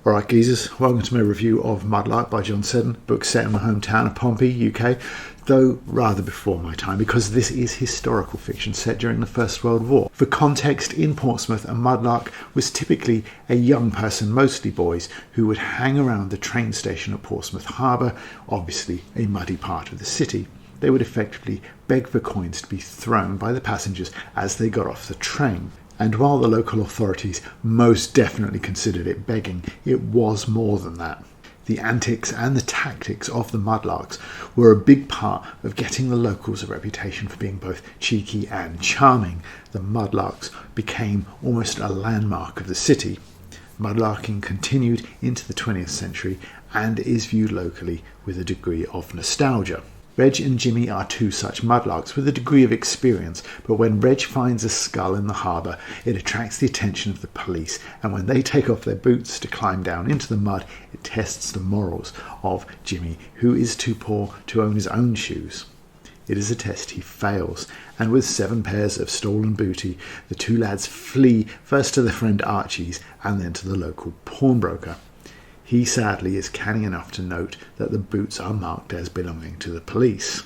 Alright geezers, welcome to my review of Mudlark by John Sedden, book set in my hometown of Pompey, UK, though rather before my time because this is historical fiction set during the First World War. For context, in Portsmouth, a mudlark was typically a young person, mostly boys, who would hang around the train station at Portsmouth harbour, obviously a muddy part of the city. They would effectively beg for coins to be thrown by the passengers as they got off the train. And while the local authorities most definitely considered it begging, it was more than that. The antics and the tactics of the mudlarks were a big part of getting the locals a reputation for being both cheeky and charming. The mudlarks became almost a landmark of the city. Mudlarking continued into the 20th century and is viewed locally with a degree of nostalgia. Reg and Jimmy are two such mudlarks with a degree of experience, but when Reg finds a skull in the harbour, it attracts the attention of the police, and when they take off their boots to climb down into the mud, it tests the morals of Jimmy, who is too poor to own his own shoes. It is a test he fails, and with 7 pairs of stolen booty, the two lads flee first to their friend Archie's and then to the local pawnbroker. He sadly is canny enough to note that the boots are marked as belonging to the police.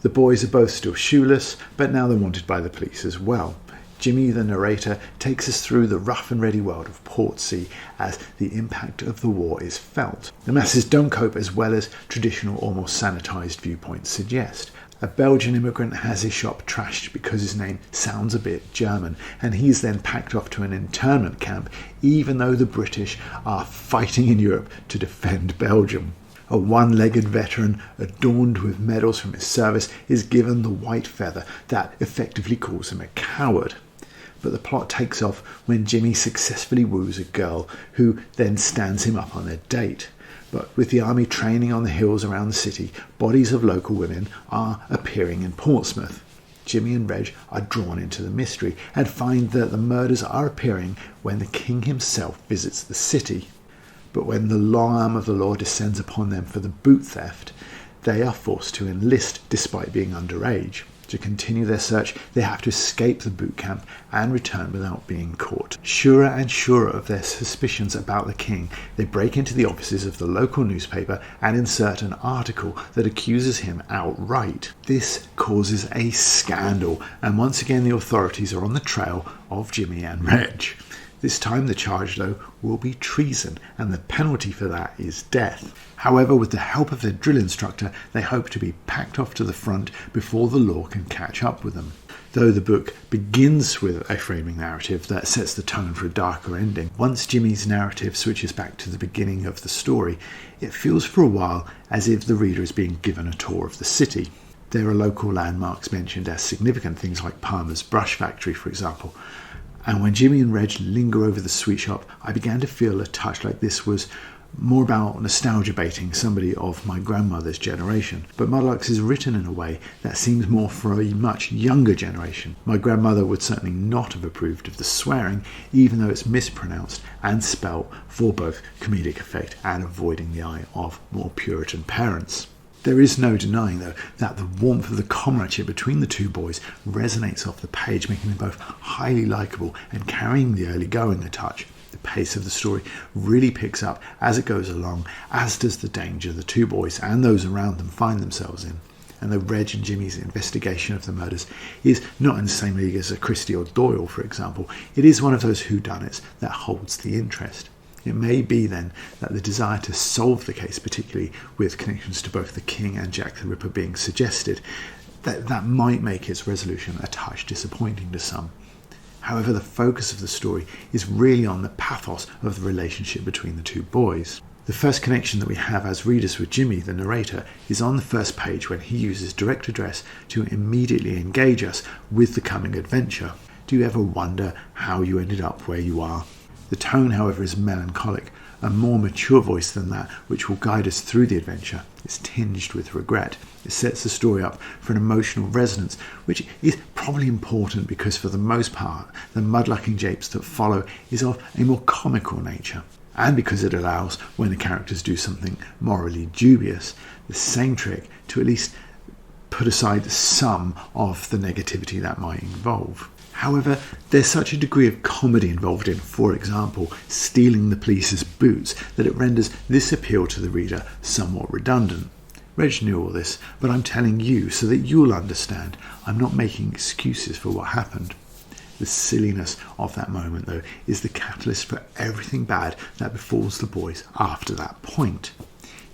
The boys are both still shoeless, but now they're wanted by the police as well. Jimmy, the narrator, takes us through the rough and ready world of Portsea as the impact of the war is felt. The masses don't cope as well as traditional or more sanitised viewpoints suggest. A Belgian immigrant has his shop trashed because his name sounds a bit German, and he's then packed off to an internment camp, even though the British are fighting in Europe to defend Belgium. A one-legged veteran, adorned with medals from his service, is given the white feather that effectively calls him a coward. But the plot takes off when Jimmy successfully woos a girl, who then stands him up on a date. But with the army training on the hills around the city, bodies of local women are appearing in Portsmouth. Jimmy and Reg are drawn into the mystery and find that the murders are appearing when the king himself visits the city. But when the long arm of the law descends upon them for the boot theft, they are forced to enlist despite being underage. To continue their search, they have to escape the boot camp and return without being caught. Surer and surer of their suspicions about the king, they break into the offices of the local newspaper and insert an article that accuses him outright. This causes a scandal, and once again the authorities are on the trail of Jimmy and Reg. This time the charge, though, will be treason, and the penalty for that is death. However, with the help of their drill instructor, they hope to be packed off to the front before the law can catch up with them. Though the book begins with a framing narrative that sets the tone for a darker ending, once Jimmy's narrative switches back to the beginning of the story, it feels for a while as if the reader is being given a tour of the city. There are local landmarks mentioned as significant, things like Palmer's brush factory, for example. And when Jimmy and Reg linger over the sweet shop, I began to feel a touch like this was more about nostalgia baiting somebody of my grandmother's generation. But Mudlarks is written in a way that seems more for a much younger generation. My grandmother would certainly not have approved of the swearing, even though it's mispronounced and spelt for both comedic effect and avoiding the eye of more Puritan parents. There is no denying, though, that the warmth of the comradeship between the two boys resonates off the page, making them both highly likeable and carrying the early going a touch. The pace of the story really picks up as it goes along, as does the danger the two boys and those around them find themselves in. And though Reg and Jimmy's investigation of the murders is not in the same league as a Christie or Doyle, for example, it is one of those whodunits that holds the interest. It may be then that the desire to solve the case, particularly with connections to both the King and Jack the Ripper being suggested, that might make its resolution a touch disappointing to some. However, the focus of the story is really on the pathos of the relationship between the two boys. The first connection that we have as readers with Jimmy, the narrator, is on the first page when he uses direct address to immediately engage us with the coming adventure. Do you ever wonder how you ended up where you are? The tone, however, is melancholic, a more mature voice than that which will guide us through the adventure. It's tinged with regret. It sets the story up for an emotional resonance, which is probably important because for the most part, the mudlarking japes that follow is of a more comical nature. And because it allows, when the characters do something morally dubious, the same trick to at least put aside some of the negativity that might involve. However, there's such a degree of comedy involved in, for example, stealing the police's boots, that it renders this appeal to the reader somewhat redundant. Reg knew all this, but I'm telling you so that you'll understand. I'm not making excuses for what happened. The silliness of that moment, though, is the catalyst for everything bad that befalls the boys after that point.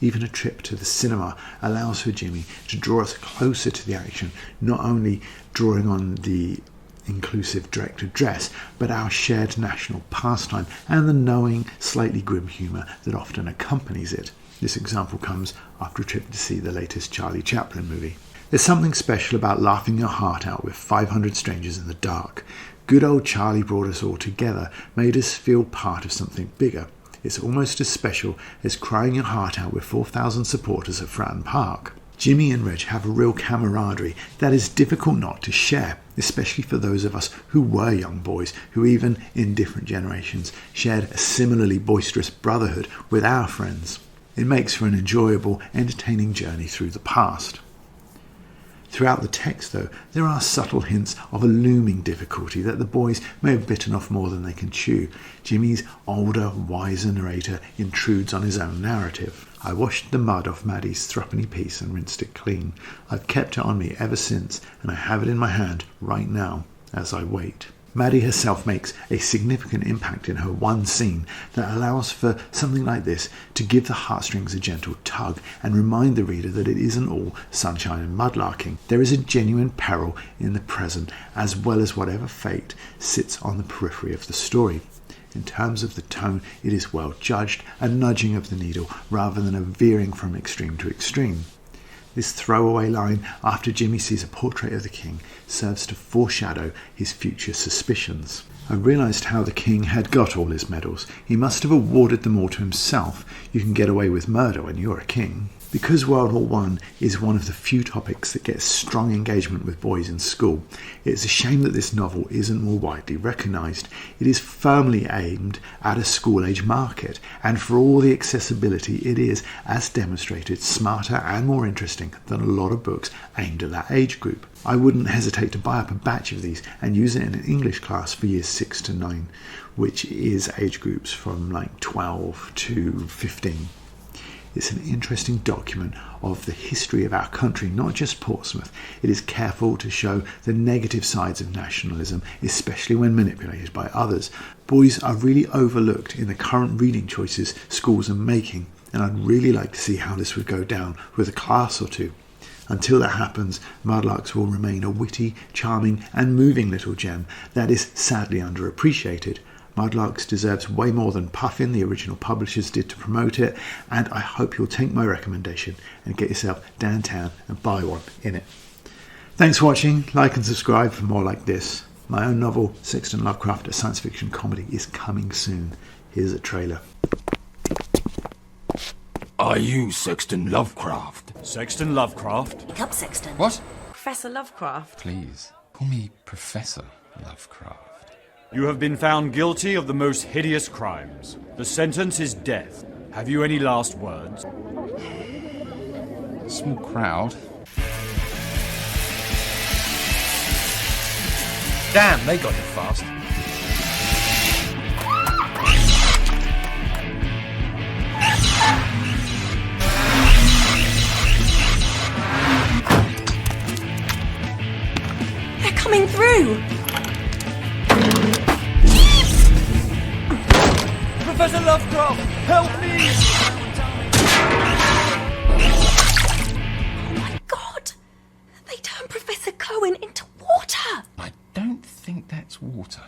Even a trip to the cinema allows for Jimmy to draw us closer to the action, not only drawing on the inclusive director dress, but our shared national pastime and the knowing, slightly grim humour that often accompanies it. This example comes after a trip to see the latest Charlie Chaplin movie. There's something special about laughing your heart out with 500 strangers in the dark. Good old Charlie brought us all together, made us feel part of something bigger. It's almost as special as crying your heart out with 4,000 supporters at Fratton Park. Jimmy and Reg have a real camaraderie that is difficult not to share, especially for those of us who were young boys, who even in different generations shared a similarly boisterous brotherhood with our friends. It makes for an enjoyable, entertaining journey through the past. Throughout the text, though, there are subtle hints of a looming difficulty that the boys may have bitten off more than they can chew. Jimmy's older, wiser narrator intrudes on his own narrative. I washed the mud off Maddie's threepenny piece and rinsed it clean. I've kept it on me ever since, and I have it in my hand right now as I wait. Maddie herself makes a significant impact in her one scene that allows for something like this to give the heartstrings a gentle tug and remind the reader that it isn't all sunshine and mudlarking. There is a genuine peril in the present, as well as whatever fate sits on the periphery of the story. In terms of the tone, it is well judged, a nudging of the needle rather than a veering from extreme to extreme. This throwaway line after Jimmy sees a portrait of the king serves to foreshadow his future suspicions. I realised how the king had got all his medals. He must have awarded them all to himself. You can get away with murder when you're a king. Because World War I is one of the few topics that gets strong engagement with boys in school, it's a shame that this novel isn't more widely recognised. It is firmly aimed at a school-age market, and for all the accessibility, it is, as demonstrated, smarter and more interesting than a lot of books aimed at that age group. I wouldn't hesitate to buy up a batch of these and use it in an English class for years 6 to 9, which is age groups from like 12 to 15. It's an interesting document of the history of our country, not just Portsmouth. It is careful to show the negative sides of nationalism, especially when manipulated by others. Boys are really overlooked in the current reading choices schools are making, and I'd really like to see how this would go down with a class or two. Until that happens, Mudlarks will remain a witty, charming and moving little gem that is sadly underappreciated. Mudlarks deserves way more than Puffin, the original publishers, did to promote it, and I hope you'll take my recommendation and get yourself downtown and buy one in it. Thanks for watching. Like and subscribe for more like this. My own novel, Sexton Lovecraft, a science fiction comedy, is coming soon. Here's a trailer. Are you Sexton Lovecraft? Sexton Lovecraft? Wake up, Sexton. What? Professor Lovecraft. Please, call me Professor Lovecraft. You have been found guilty of the most hideous crimes. The sentence is death. Have you any last words? Small crowd. Damn, they got you fast. They're coming through. Professor Lovecraft, help me! Oh my God! They turned Professor Cohen into water. I don't think that's water.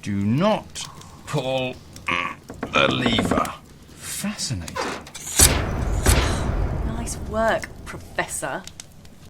Do not pull the lever. Fascinating. Nice work, Professor.